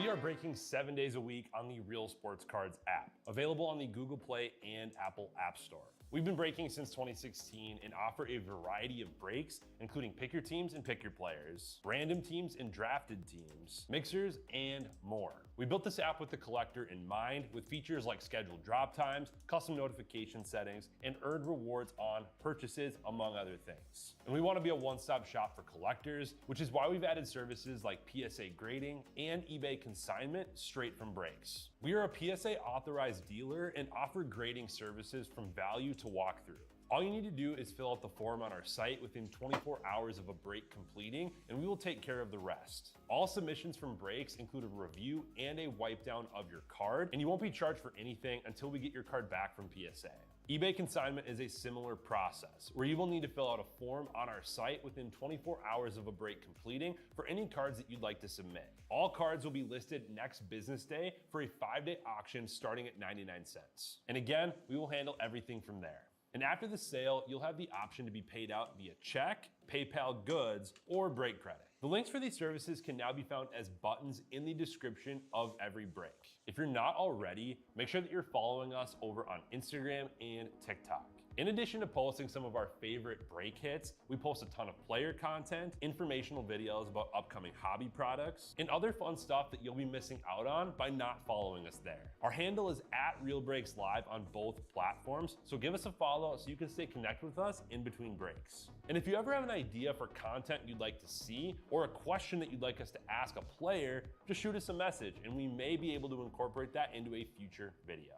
We are breaking 7 days a week on the Real Sports Cards app, available on the Google Play and Apple App Store. We've been breaking since 2016 and offer a variety of breaks, including pick your teams and pick your players, random teams and drafted teams, mixers, and more. We built this app with the collector in mind, with features like scheduled drop times, custom notification settings, and earned rewards on purchases, among other things. And we want to be a one-stop shop for collectors, which is why we've added services like PSA grading and eBay consignment straight from breaks. We are a PSA authorized dealer and offer grading services from value to walkthrough. All you need to do is fill out the form on our site within 24 hours of a break completing, and we will take care of the rest. All submissions from breaks include a review and a wipe down of your card, and you won't be charged for anything until we get your card back from PSA. eBay consignment is a similar process, where you will need to fill out a form on our site within 24 hours of a break completing for any cards that you'd like to submit. All cards will be listed next business day for a 5-day auction starting at 99 cents. And again, we will handle everything from there. And after the sale, you'll have the option to be paid out via check, PayPal goods, or break credit. The links for these services can now be found as buttons in the description of every break. If you're not already, make sure that you're following us over on Instagram and TikTok. In addition to posting some of our favorite break hits, we post a ton of player content, informational videos about upcoming hobby products, and other fun stuff that you'll be missing out on by not following us there. Our handle is @RealBreaksLive on both platforms, so give us a follow so you can stay connected with us in between breaks. And if you ever have an idea for content you'd like to see, or a question that you'd like us to ask a player, just shoot us a message and we may be able to incorporate that into a future video.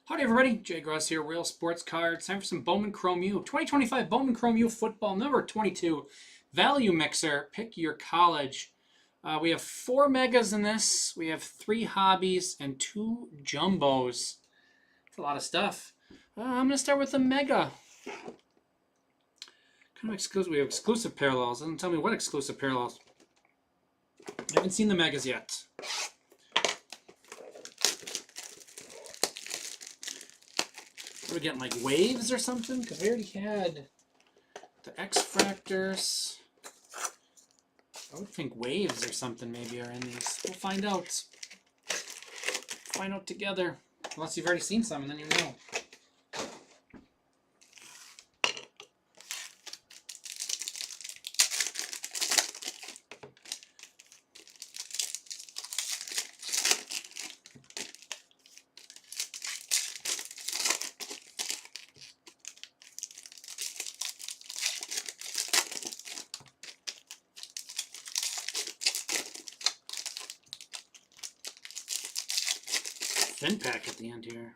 Howdy everybody, Jay Gross here, Real Sports Cards. Time for some Bowman Chrome U. 2025 Bowman Chrome U football number 22. Value Mixer, pick your college. We have 4 megas in this. We have 3 hobbies and 2 jumbos. That's a lot of stuff. I'm going to start with the mega. Kind of exclusive. We have exclusive parallels. Doesn't tell me what exclusive parallels. I haven't seen the megas yet. Are we getting like waves or something? Because we already had the X-Fractors. I would think waves or something maybe are in these. We'll find out. Find out together. Unless you've already seen some and then you know. Fin pack at the end here.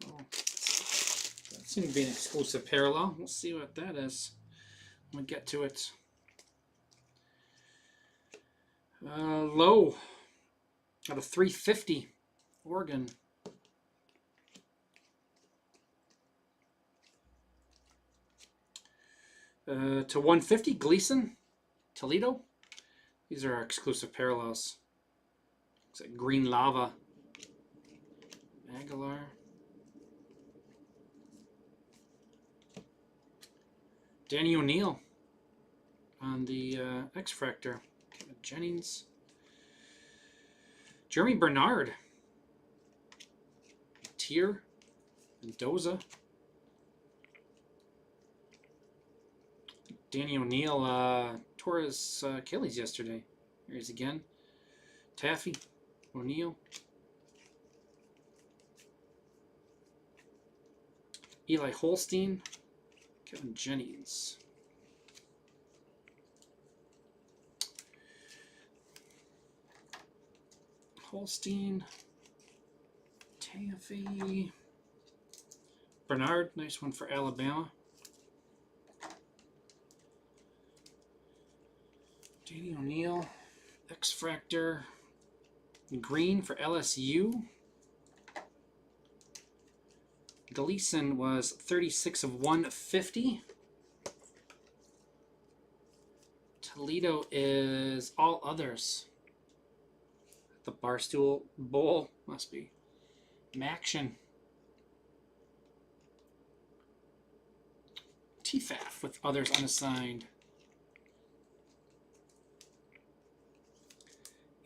Oh, that seems to be an exclusive parallel. We'll see what that is when we get to it. Low out of 350, Oregon. To 150, Gleason, Toledo. These are our exclusive parallels. Looks like Green Lava. Aguilar. Danny O'Neill on the X-Fractor. Jennings. Jeremy Bernard. Tier. Mendoza. Danny O'Neill tore his Achilles yesterday. Here he is again. Taffy. O'Neill. Eli Holstein, Kevin Jennings. Holstein, Taffy, Bernard, nice one for Alabama. Keanu O'Neal, X-Fractor, green for LSU. Gleason was 36 of 150. Toledo is all others. The Barstool Bowl must be. Maction. TFAF with others unassigned.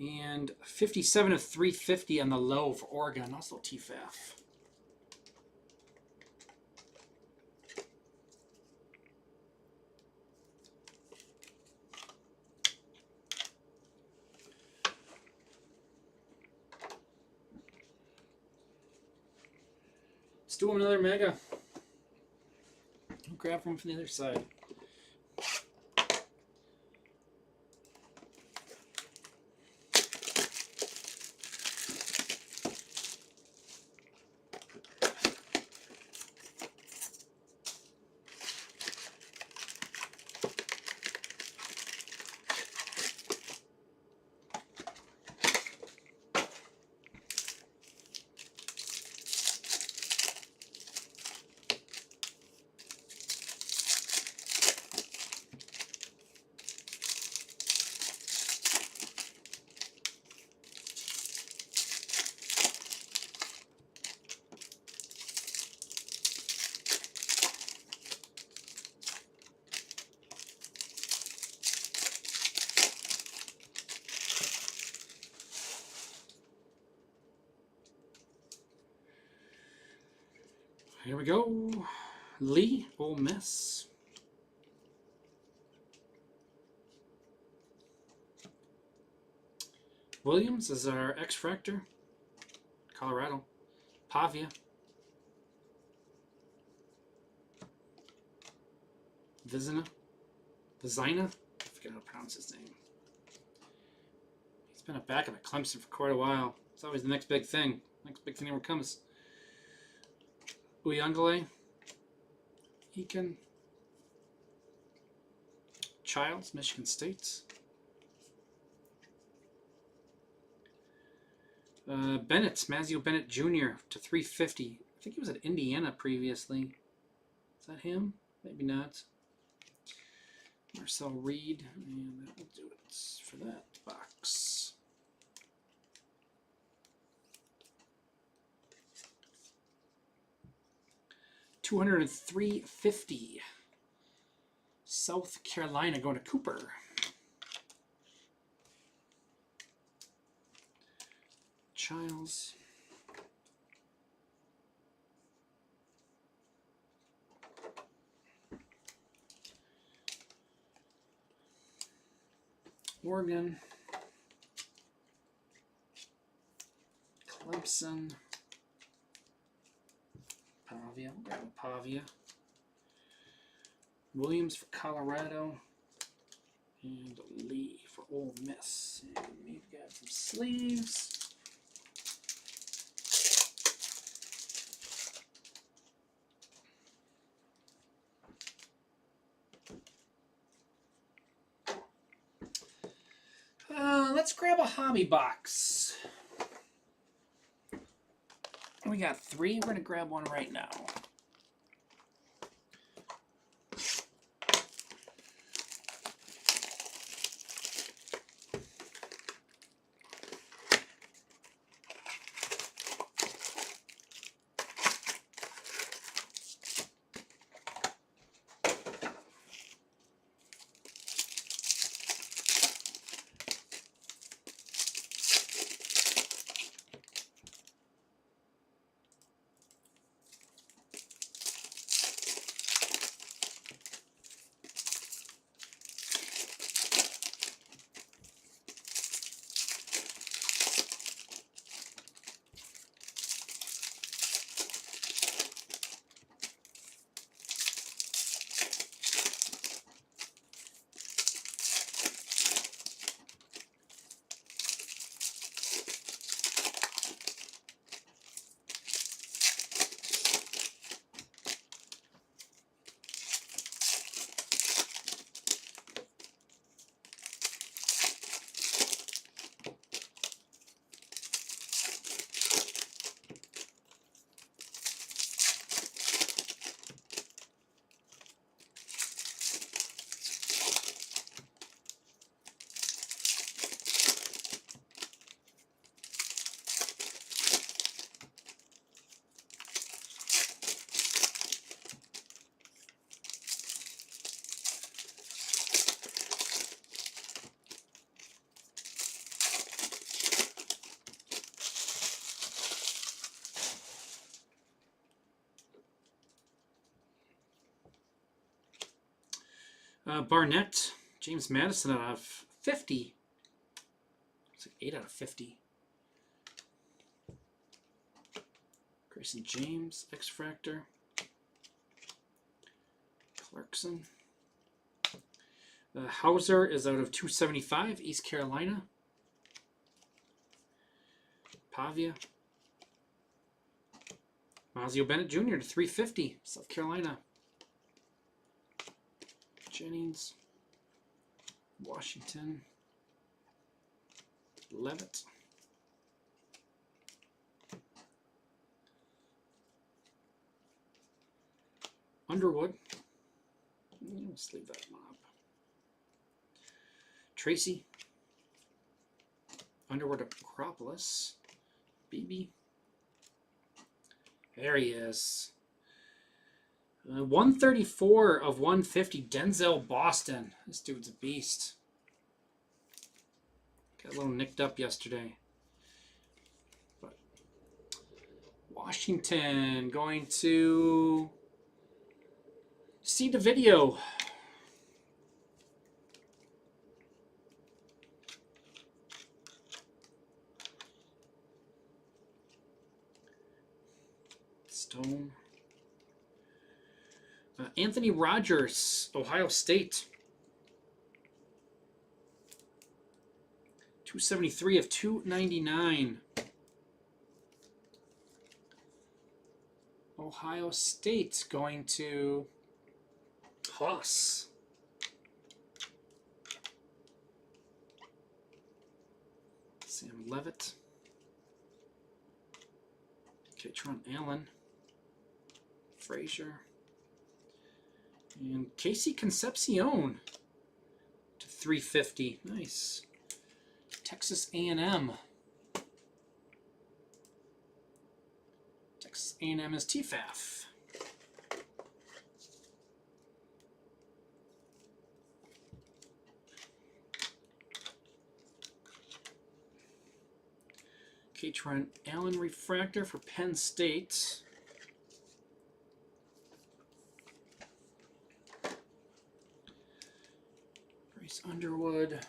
And 57 of 350 on the low for Oregon, also TFAF. Let's do another mega. I'll grab one from the other side. Here we go. Lee, Ole Miss. Williams is our X-Fractor. Colorado. Pavia. Vizina. I forget how to pronounce his name. He's been a backup at Clemson for quite a while. It's always the next big thing. Next big thing never comes. Uyungale, Eakin, Childs, Michigan State. Bennett, Mazio Bennett Jr. to 350. I think he was at Indiana previously. Is that him? Maybe not. Marcel Reed, and that will do it for that box. $203.50. South Carolina going to Cooper. Childs. Oregon. Clemson. Pavia. We'll grab a Pavia. Williams for Colorado. And Lee for Ole Miss. And we've got some sleeves. Let's grab a hobby box. We got 3. We're going to grab one right now. Barnett, James Madison out of 50. It's like 8 out of 50. Grayson James, X-Fractor. Clarkson. Hauser is out of 275, East Carolina. Pavia. Mazio Bennett Jr. to 350, South Carolina. Jennings. Washington. Levitt. Underwood. Let's leave that one up. Tracy. Underwood Acropolis. BB. There he is. 134 of 150. Denzel Boston. This dude's a beast. Got a little nicked up yesterday. But Washington going to see the video. Stone. Anthony Rogers, Ohio State. 273 of 299. Ohio State going to Haas. Sam Levitt. Katron Allen. Frazier. And Casey Concepcion to 350. Nice. Texas A&M. Texas A&M is TFAF. Katron Allen refractor for Penn State. Bryce Underwood.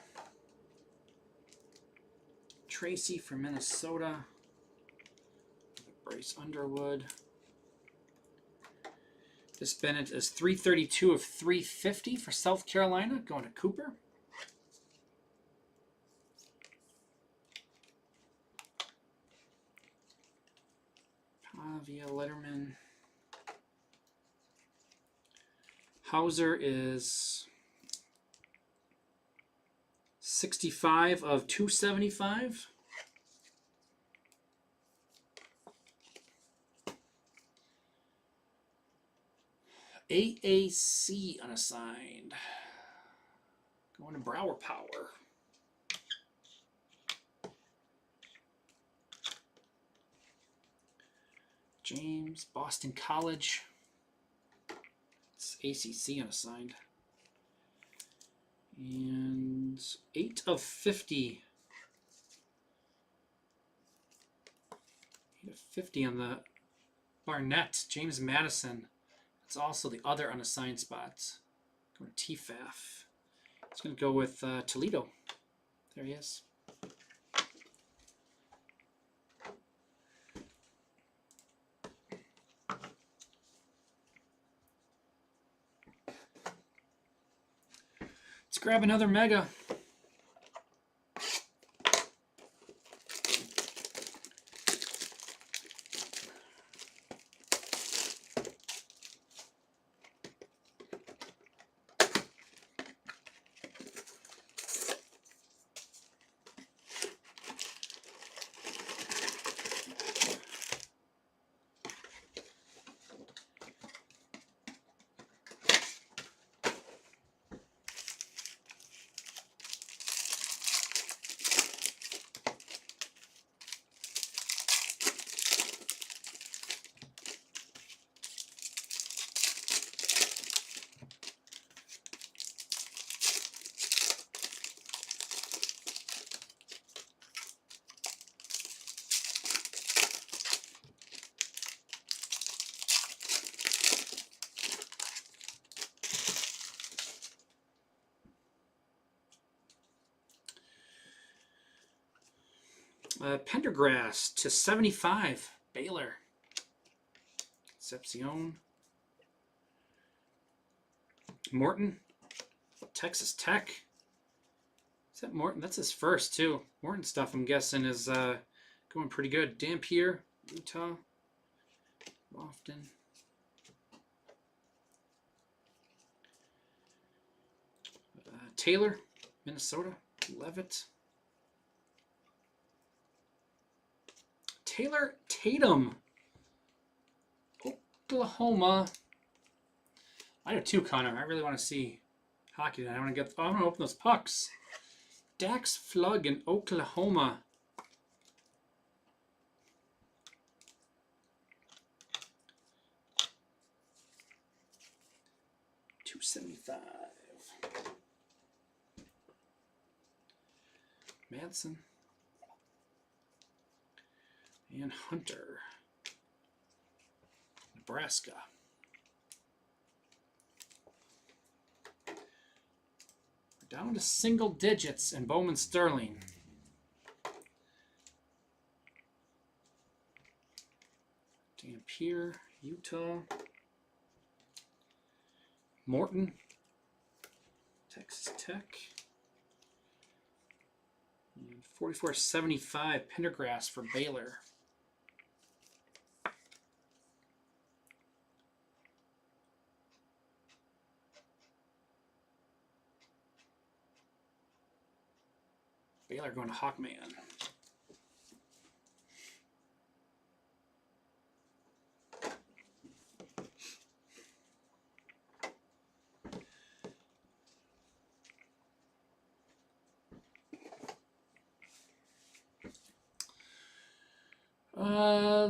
Tracy for Minnesota. Bryce Underwood. This Bennett is 332 of 350 for South Carolina. Going to Cooper. Pavia Letterman. Hauser is 65 of 275. AAC unassigned. Going to Brower Power. James, Boston College. It's ACC unassigned. And 8 of 50. 8 of 50 on the Barnett, James Madison. It's also the other unassigned spots. Going to TFAF. It's going to go with Toledo. There he is. Let's grab another Mega. Pendergrass to 75. Baylor. Concepcion. Morton. Texas Tech. Is that Morton? That's his first, too. Morton stuff, I'm guessing, is going pretty good. Dampier. Utah. Lofton. Taylor. Minnesota. Levitt. Taylor Tatum. Oklahoma. I do too, Connor. I really want to see hockey tonight. I want to open those pucks. Dax Flug in Oklahoma. $275. Manson. And Hunter. Nebraska. We're down to single digits in Bowman Sterling. Dampier, Utah. Morton, Texas Tech. And 44.75 Pendergrass for Baylor. Baylor going to Hawkman.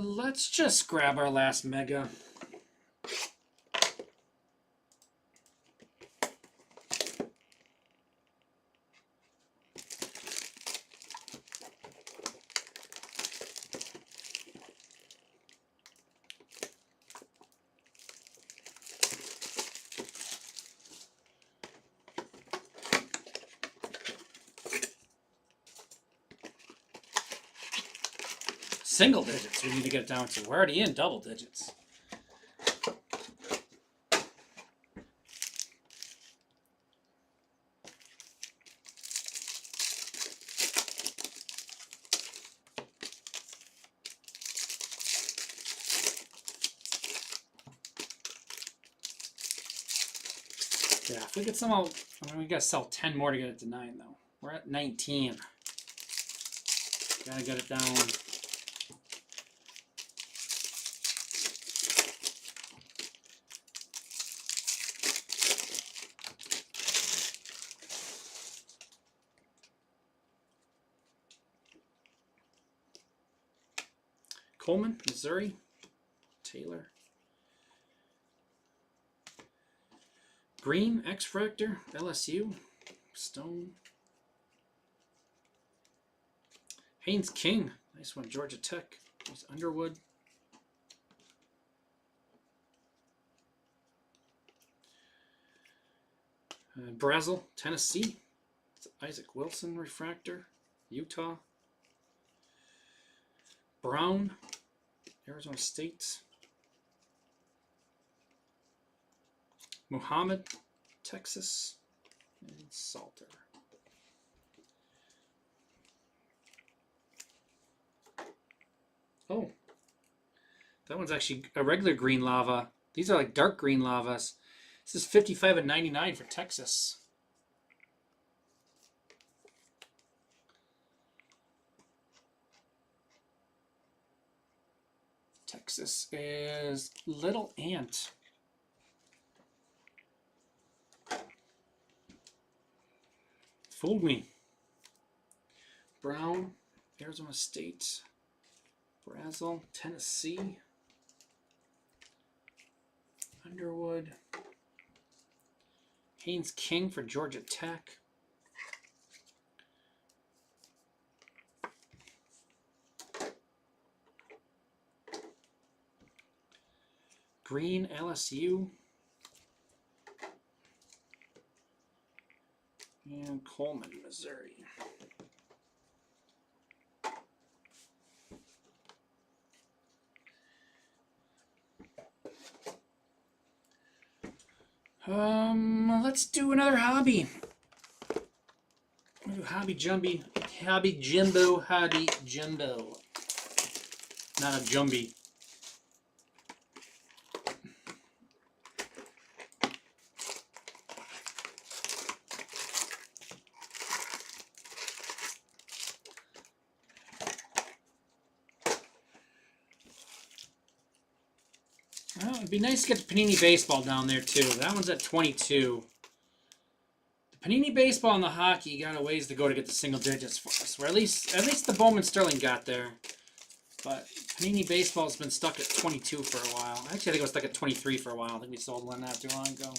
Let's just grab our last mega. Single digits we need to get it down to. We're already in double digits. Yeah, if we get some out, I mean, we gotta sell 10 more to get it to 9 though. We're at 19. Gotta get it down. Coleman, Missouri. Taylor. Green, X-Fractor, LSU. Stone. Haynes King, nice one, Georgia Tech. There's Underwood. Brazel, Tennessee. It's Isaac Wilson, Refractor. Utah. Brown, Arizona State. Muhammad, Texas. And Salter. Oh, that one's actually a regular green lava. These are like dark green lavas. This is 55/99 for Texas. Texas is Little Ant. Fooled me. Brown, Arizona State. Brazel, Tennessee. Underwood. Haynes King for Georgia Tech. Green, LSU. And Coleman, Missouri. Let's do another hobby. We'll do Hobby Jumbo. Hobby Jumbo. Hobby Jumbo. Not a Jumby. Well, it'd be nice to get the Panini Baseball down there, too. That one's at 22. The Panini Baseball and the hockey got a ways to go to get the single digits for us. Or at least the Bowman Sterling got there. But Panini Baseball's been stuck at 22 for a while. Actually, I think it was stuck at 23 for a while. I think we sold one not too long ago.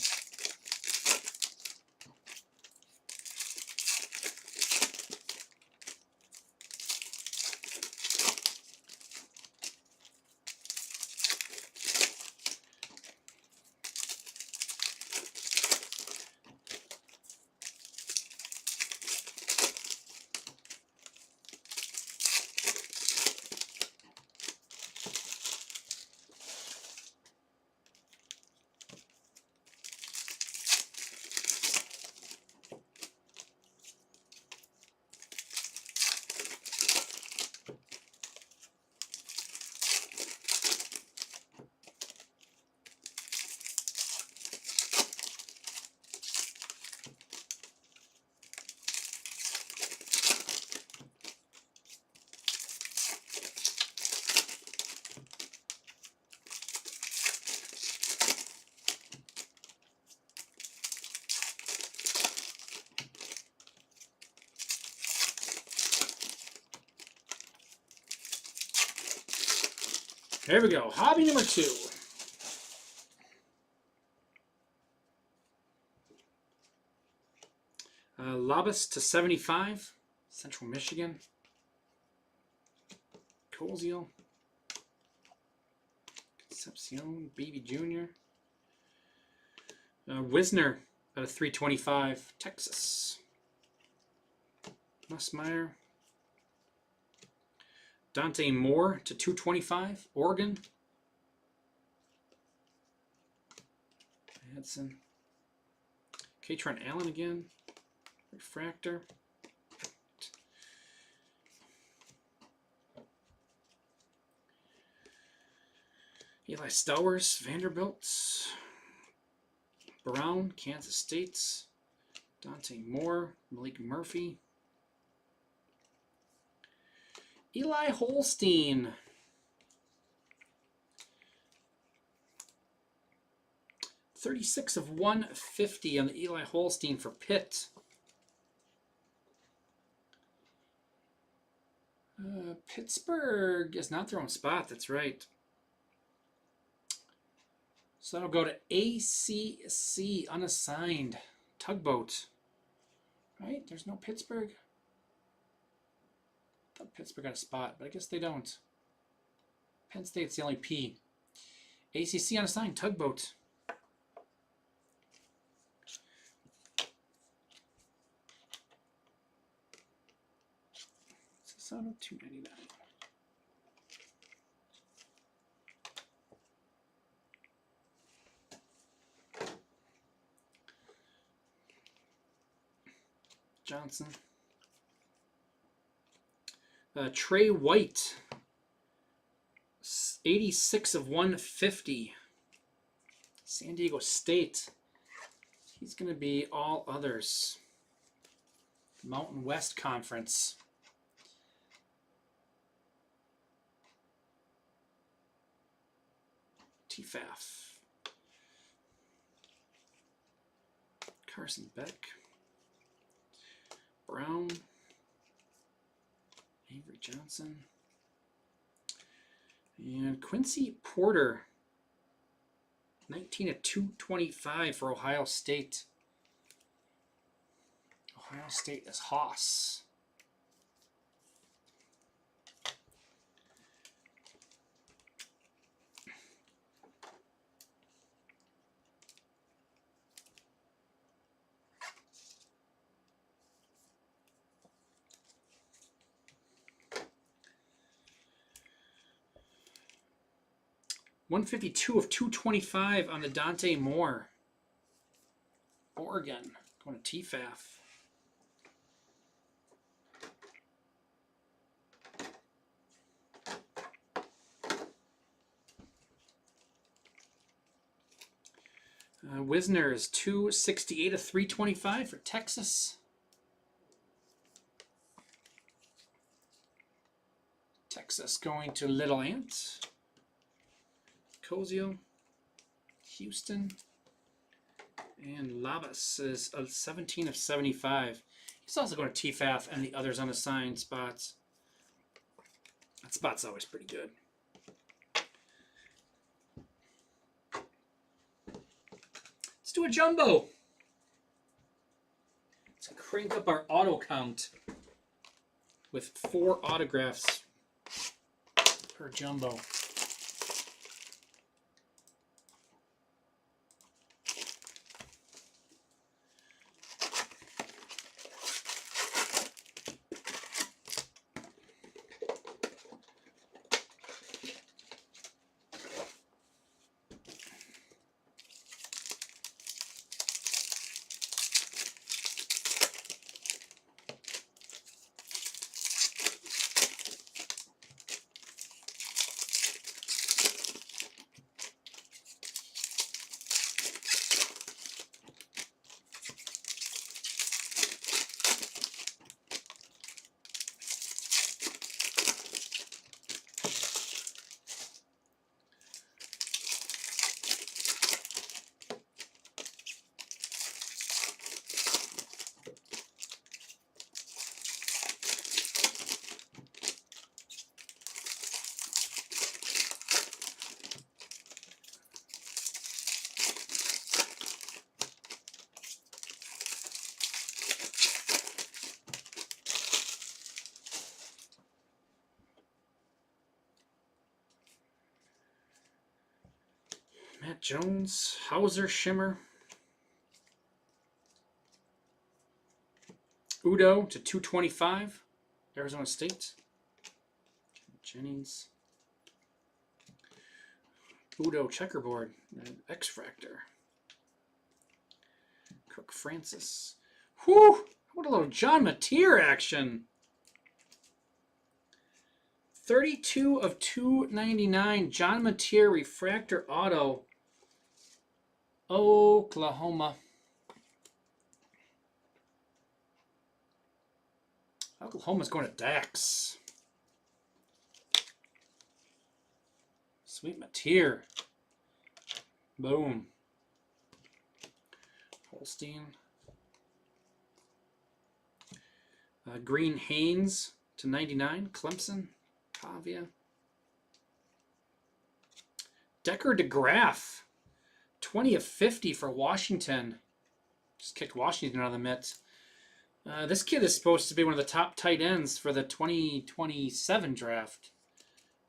There we go. Hobby number 2. Labus to 75. Central Michigan. Koziel. Concepcion. Baby Jr. Wisner out of 325. Texas. Nussmeier. Dante Moore to 225, Oregon. Hudson. Katron Allen again. Refractor. Eli Stowers, Vanderbilt. Brown, Kansas State. Dante Moore, Malik Murphy. Eli Holstein. 36 of 150 on the Eli Holstein for Pitt. Pittsburgh is not their own spot, that's right. So that'll go to ACC, unassigned. Tugboat. Right? There's no Pittsburgh. I thought Pittsburgh got a spot, but I guess they don't. Penn State's the only P. ACC unassigned. Tugboat. So $2.99. Johnson. Trey White. 86 of 150. San Diego State. He's going to be all others. Mountain West Conference. TFAF. Carson Beck. Brown. Avery Johnson. And Quincy Porter. 19 of 225 for Ohio State. Ohio State is Haas. $152 of 225 on the Dante Moore. Oregon. Going to TFAF. Wisner is 268 of 325 for Texas. Texas going to Little Ant. Cozio. Houston. And Labas is 17 of 75. He's also going to TFAF and the others unassigned spots. That spot's always pretty good. Let's do a jumbo. Let's crank up our auto count with 4 autographs per jumbo. Matt Jones, Hauser, Shimmer. Udo to 225, Arizona State. Jennings. Udo checkerboard, X-Fractor. Cook Francis. Whew! What a little John Mateer action. 32 of 299, John Mateer refractor auto. Oklahoma. Oklahoma's going to Dax. Sweet Mateer. Boom. Holstein. Green Haynes to 99, Clemson. Pavia. Decker DeGraff. 20 of 50 for Washington. Just kicked Washington out of the mitts. This kid is supposed to be one of the top tight ends for the 2027 draft.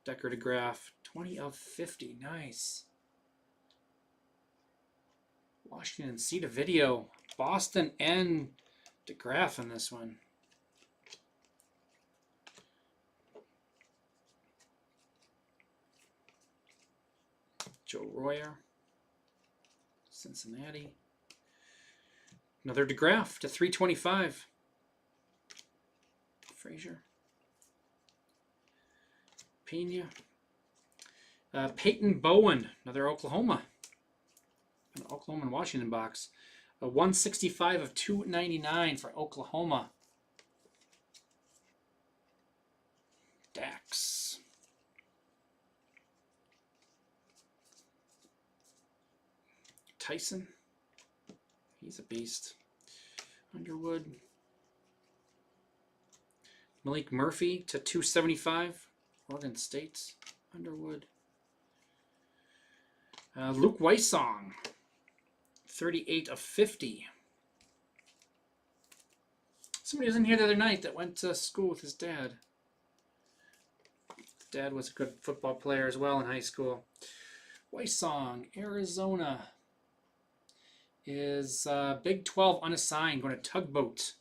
Decker DeGraff, 20 of 50. Nice. Washington, see the video. Boston and DeGraff in this one. Joe Royer. Cincinnati. Another DeGraff to 325. Frazier. Pena. Peyton Bowen, another Oklahoma. An Oklahoma and Washington box. A 165 of 299 for Oklahoma. Dax. Tyson. He's a beast. Underwood. Malik Murphy to 275. Oregon State. Underwood. Luke Weissong. 38 of 50. Somebody was in here the other night that went to school with his dad. Dad was a good football player as well in high school. Weissong, Arizona. Is Big 12 unassigned, going to Tugboat.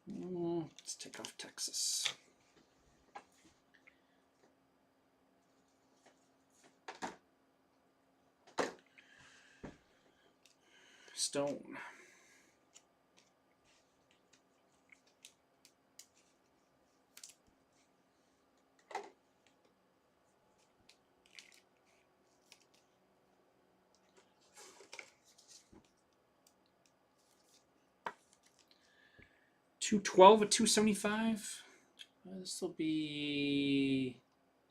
Let's take off Texas. Stone. $212 at $275. This will be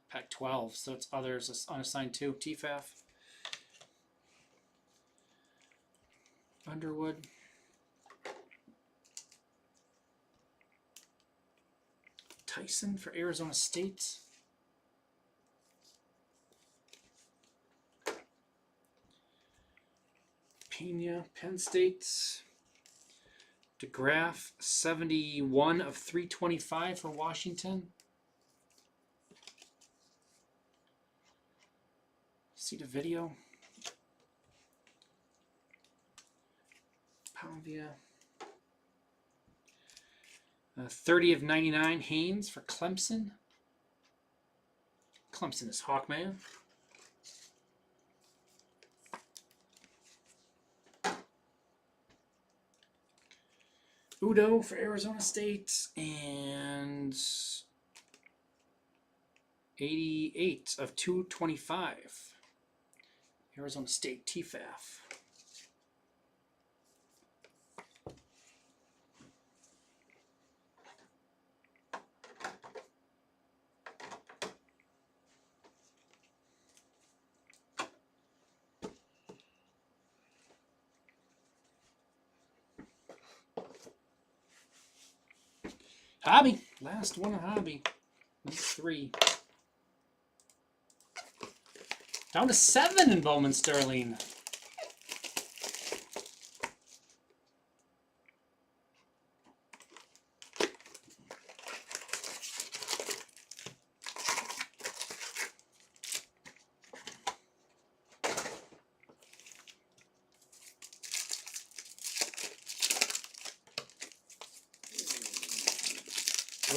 Pac-12, so it's others unassigned too. TFAF. Underwood. Tyson for Arizona State. Pena, Penn State. DeGraff, 71 of 325 for Washington. See the video. Pavia. 30 of 99 Haynes for Clemson. Clemson is Hawkman. Udo for Arizona State, and 88 of 225. Arizona State TFAF. Hobby. Last one of Hobby. That's 3. Down to 7 in Bowman Sterling.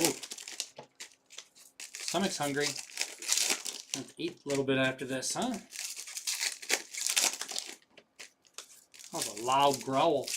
Oh, stomach's hungry. I'll have to eat a little bit after this, huh? That was a loud growl.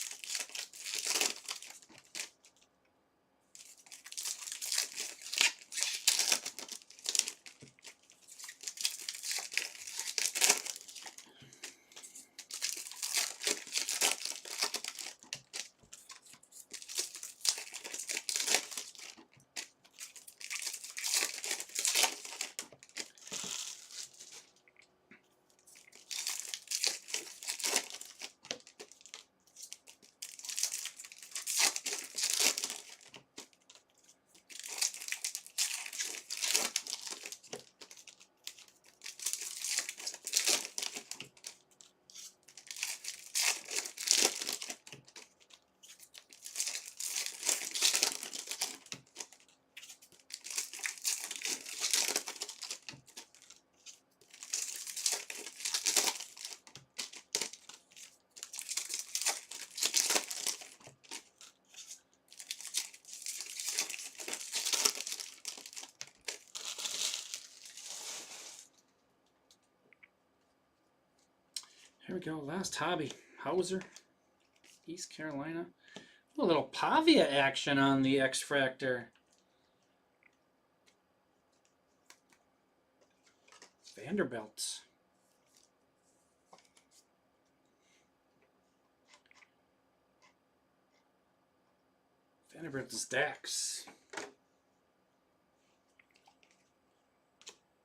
Here we go. Last hobby. Hauser, East Carolina. A little Pavia action on the X-Fractor. Vanderbilt. Vanderbilt is Dax.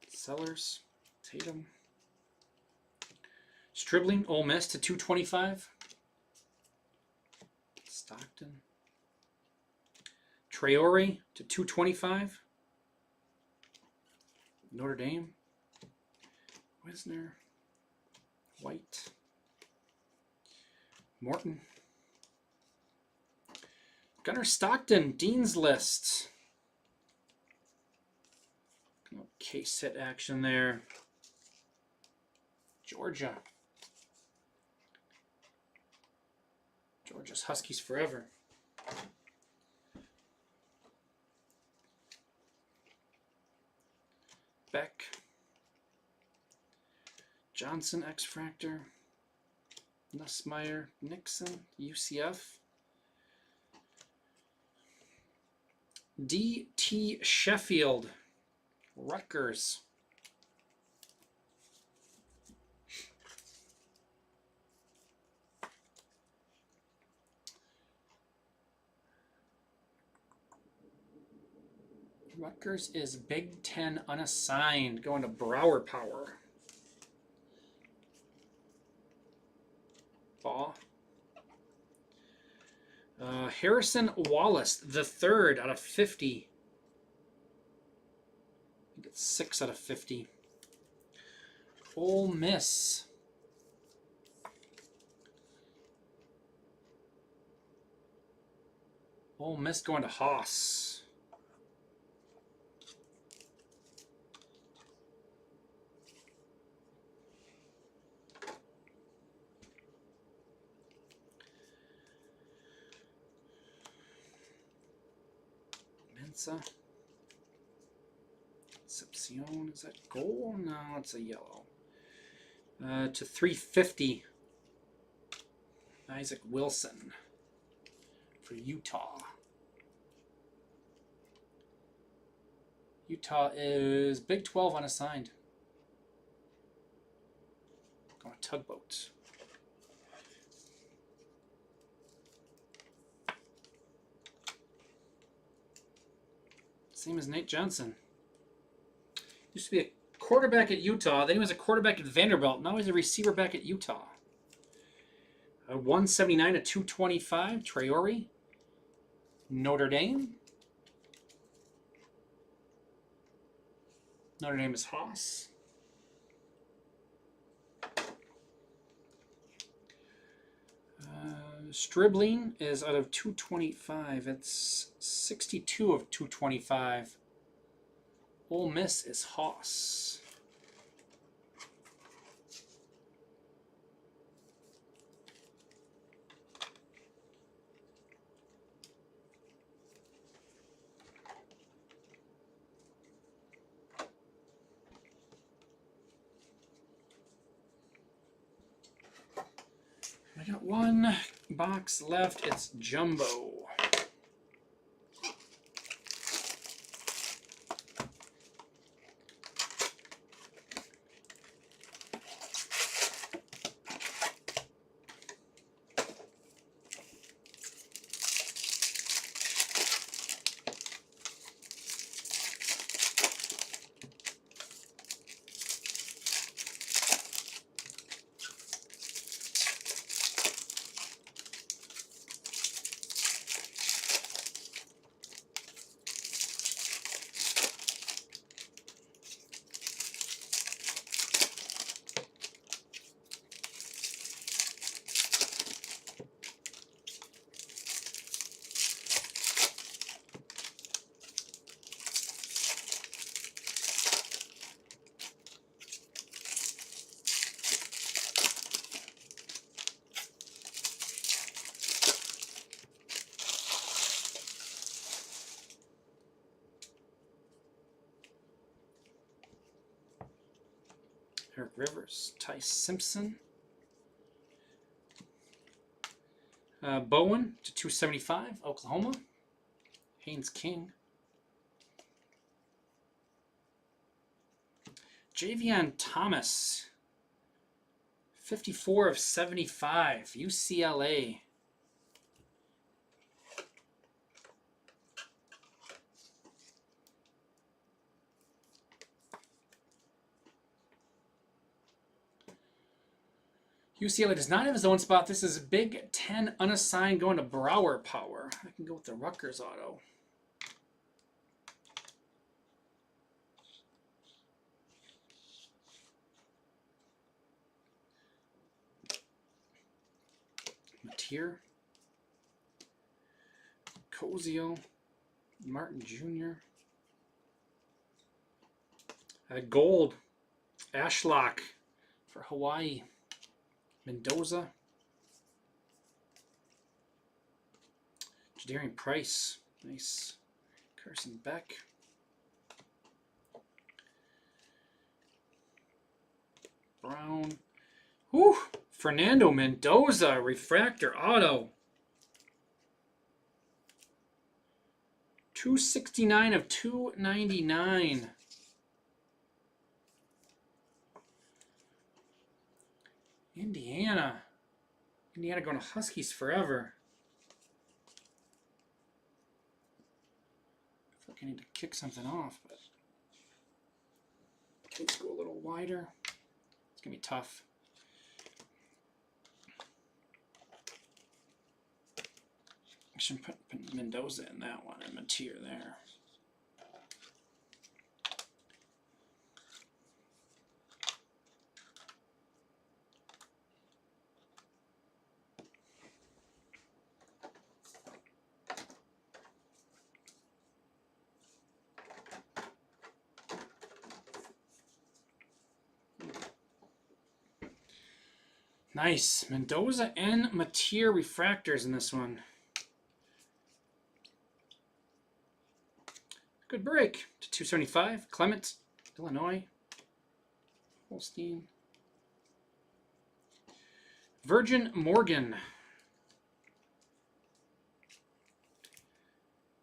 Sellers. Tatum. Stribling, Ole Miss to 225. Stockton. Traore to 225. Notre Dame. Wisner. White. Morton. Gunnar Stockton, Dean's List. Case hit action there. Georgia. Georgia's Huskies forever. Beck. Johnson X-Fractor. Nussmeier, Nixon, UCF. D.T. Sheffield, Rutgers. Rutgers is Big Ten unassigned, going to Brower Power. Ball. Harrison Wallace, the third out of 50. I think it's 6 out of 50. Ole Miss. Ole Miss going to Haas. Mensa. Concepcion, is that gold? No, it's a yellow. To 350. Isaac Wilson for Utah. Utah is Big 12 unassigned. Going to Tugboat. Same as Nate Johnson. Used to be a quarterback at Utah. Then he was a quarterback at Vanderbilt. Now he's a receiver back at Utah. 179 to 225. Traore. Notre Dame. Notre Dame is Haas. Stribling is out of 225. It's 62 of 225. Ole Miss is Haas. I got one box left. It's Jumbo. Eric Rivers, Ty Simpson. Bowen to 275, Oklahoma. Haynes King. Javion Thomas, 54 of 75, UCLA. UCLA does not have his own spot. This is Big Ten unassigned going to Brower Power. I can go with the Rutgers auto. Mateer. Cozio. Martin Jr. Gold. Ashlock for Hawaii. Mendoza. Jadarian Price. Nice. Carson Beck. Brown. Whew. Fernando Mendoza, refractor auto. 269 of 299. Indiana. Indiana going to Huskies forever. I feel like I need to kick something off, but let's go a little wider. It's going to be tough. I should put Mendoza in that one and Matier there. Nice. Mendoza and Matier refractors in this one. Good break to 275. Clement, Illinois. Holstein. Virgin Morgan.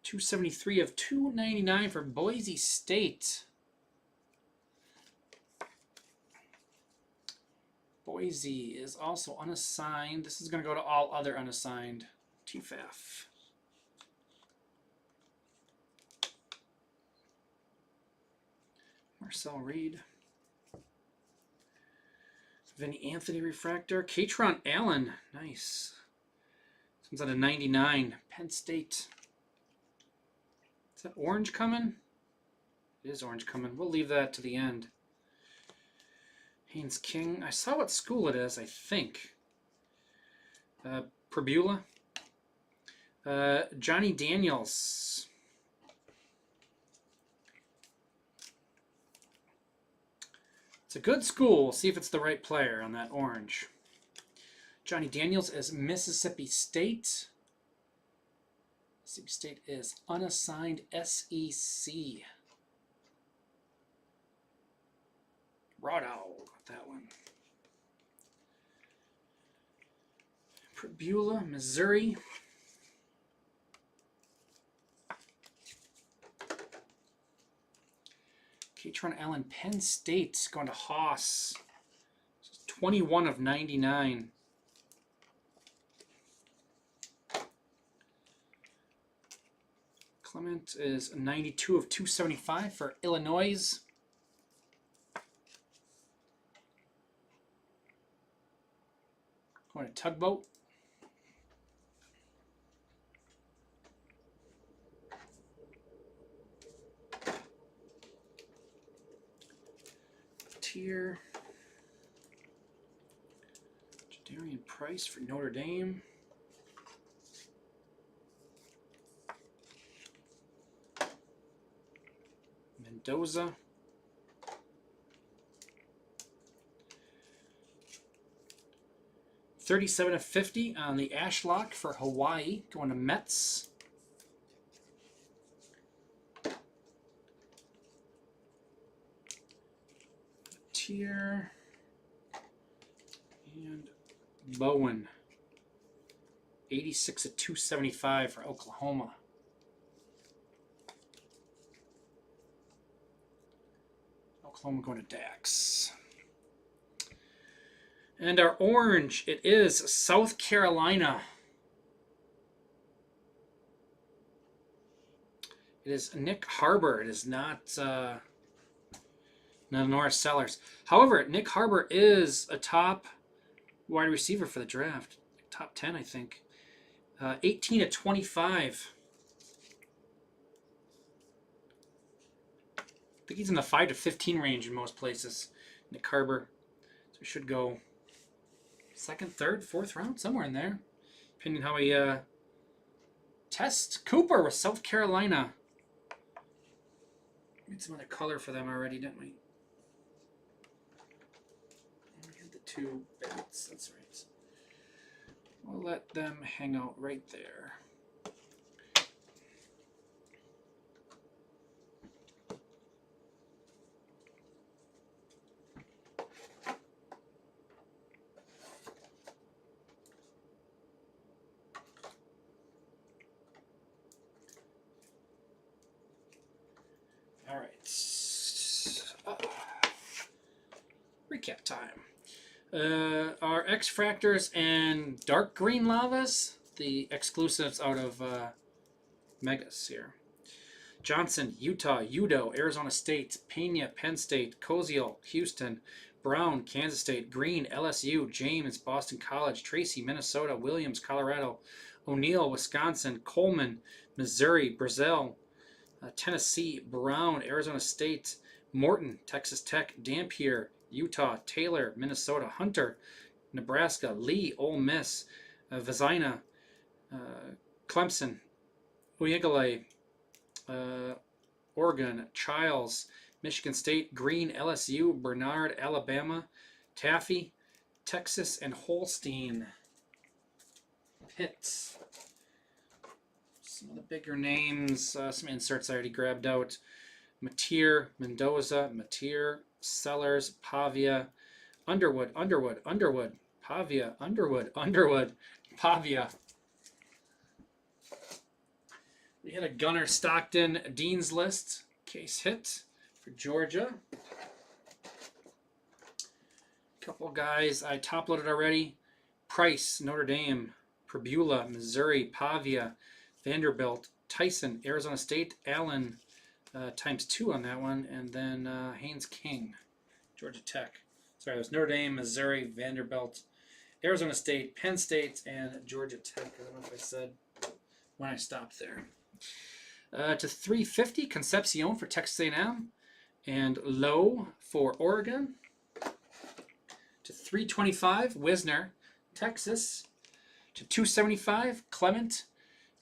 273 of 299 for Boise State. Boise is also unassigned. This is going to go to all other unassigned. TFAF. Marcel Reed. Vinny Anthony refractor. Katron Allen. Nice. This one's out of 99. Penn State. Is that orange coming? It is orange coming. We'll leave that to the end. Haynes King. I saw what school it is, I think. Prebula. Johnny Daniels. It's a good school. We'll see if it's the right player on that orange. Johnny Daniels is Mississippi State. Mississippi State is unassigned SEC. Rodau, got that one. Prebula, Missouri. Katron Allen, Penn State, going to Haas. 21 of 99. Clement is 92 of 275 for Illinois. Going to Tugboat. Tier. Jadarian Price for Notre Dame. Mendoza. $37 of 50 on the Ashlock for Hawaii, going to Mets. Tier and Bowen. 86 of 275 for Oklahoma. Oklahoma going to Dax. And our orange, it is South Carolina. It is Nick Harbor. It is not Norris Sellers. However, Nick Harbor is a top wide receiver for the draft. Top 10, I think. 18 of 25. I think he's in the 5 to 15 range in most places. Nick Harbor. So we should go second, third, fourth round, somewhere in there. Depending how we test. Cooper with South Carolina. We had some other color for them already, didn't we? We had the two bats, that's right. We'll let them hang out right there. All right. Recap time. Our X-Fractors and Dark Green Lavas, the exclusives out of Megas here. Johnson, Utah, Udo, Arizona State, Pena, Penn State, Koziel, Houston, Brown, Kansas State, Green, LSU, James, Boston College, Tracy, Minnesota, Williams, Colorado, O'Neill, Wisconsin, Coleman, Missouri, Brazil, Tennessee, Brown, Arizona State, Morton, Texas Tech, Dampier, Utah, Taylor, Minnesota, Hunter, Nebraska, Lee, Ole Miss, Vizina, Clemson, Uiagalelei, Oregon, Childs, Michigan State, Green, LSU, Bernard, Alabama, Taffy, Texas, and Holstein. Pitts. Some of the bigger names, some inserts I already grabbed out. Mateer, Mendoza, Mateer, Sellers, Pavia, Underwood, Pavia, Underwood, Pavia. We had a Gunnar Stockton Dean's List case hit for Georgia. A couple guys I top loaded already. Price, Notre Dame, Prebula, Missouri, Pavia, Vanderbilt, Tyson, Arizona State, Allen, ×2 on that one, and then Haynes King, Georgia Tech. Sorry, it was Notre Dame, Missouri, Vanderbilt, Arizona State, Penn State, and Georgia Tech. I don't know if I said when I stopped there. To 350, Concepcion for Texas A&M, and Lowe for Oregon. To 325, Wisner, Texas. To 275, Clement,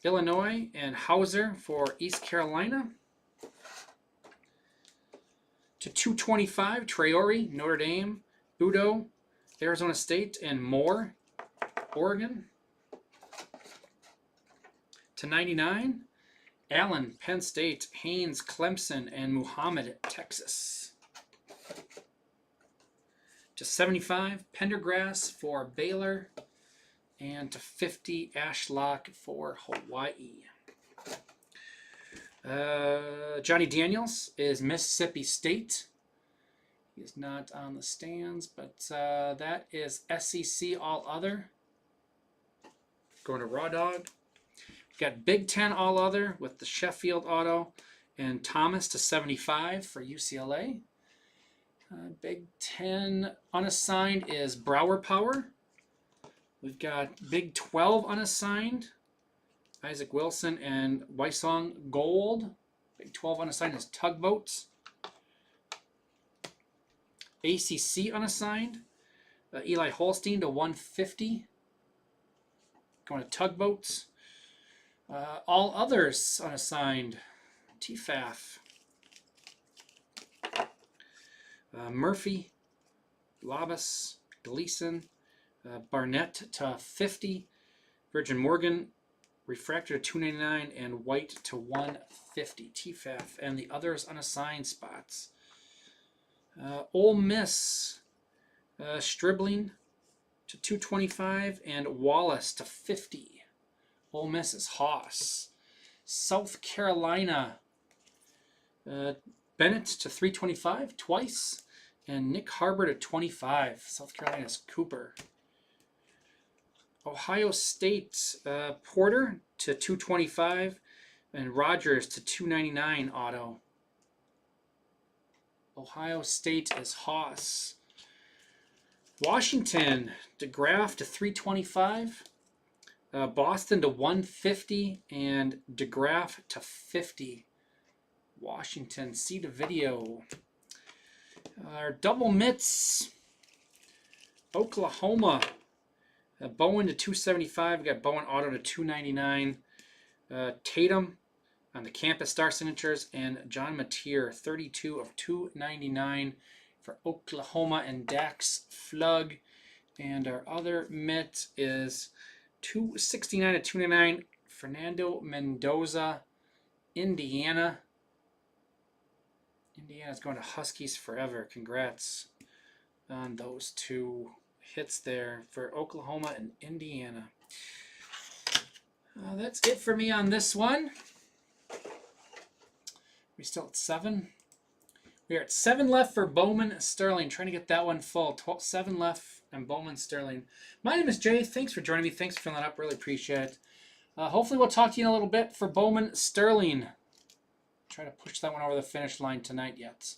Illinois, and Hauser for East Carolina. To 225, Traore, Notre Dame, Udo, Arizona State, and Moore, Oregon. To 99, Allen, Penn State, Haynes, Clemson, and Muhammad, Texas. To 75, Pendergrass for Baylor. And to 50, Ashlock for Hawaii. Johnny Daniels is Mississippi State. He is not on the stands, but that is SEC All Other. Going to Raw Dog. Got Big Ten All Other with the Sheffield Auto and Thomas to 75 for UCLA. Big Ten unassigned is Brower Power. We've got Big 12 unassigned, Isaac Wilson and Wysong Gold. Big 12 unassigned is Tugboats. ACC unassigned, Eli Holstein to 150. Going to Tugboats. All others unassigned, TFAF. Murphy, Labus, Gleason, Barnett to 50, Virgin Morgan, Refractor to 299, and White to 150, TFAF, and the others unassigned spots. Ole Miss, Stribling to 225, and Wallace to 50. Ole Miss is Haas. South Carolina, Bennett to 325 twice, and Nick Harbor to 25. South Carolina's Cooper. Ohio State, Porter to 225, and Rogers to 299 auto. Ohio State is Haas. Washington, DeGraff to 325. Boston to 150 and DeGraff to 50. Washington, see the video. Our double mitts. Oklahoma, Bowen to 275. We got Bowen auto to 299. Tatum on the Campus Star signatures, and John Mateer 32 of 299 for Oklahoma, and Dax Flug. And our other mitt is 269 to 299, Fernando Mendoza, Indiana. Indiana's going to Huskies forever. Congrats on those two hits there for Oklahoma and Indiana. That's it for me on this one. We still at 7. We're at 7 left for Bowman Sterling. Trying to get that one full. 7 left and Bowman Sterling. My name is Jay. Thanks for joining me. Thanks for filling that up. Really appreciate it. Hopefully we'll talk to you in a little bit for Bowman Sterling. Try to push that one over the finish line tonight yet.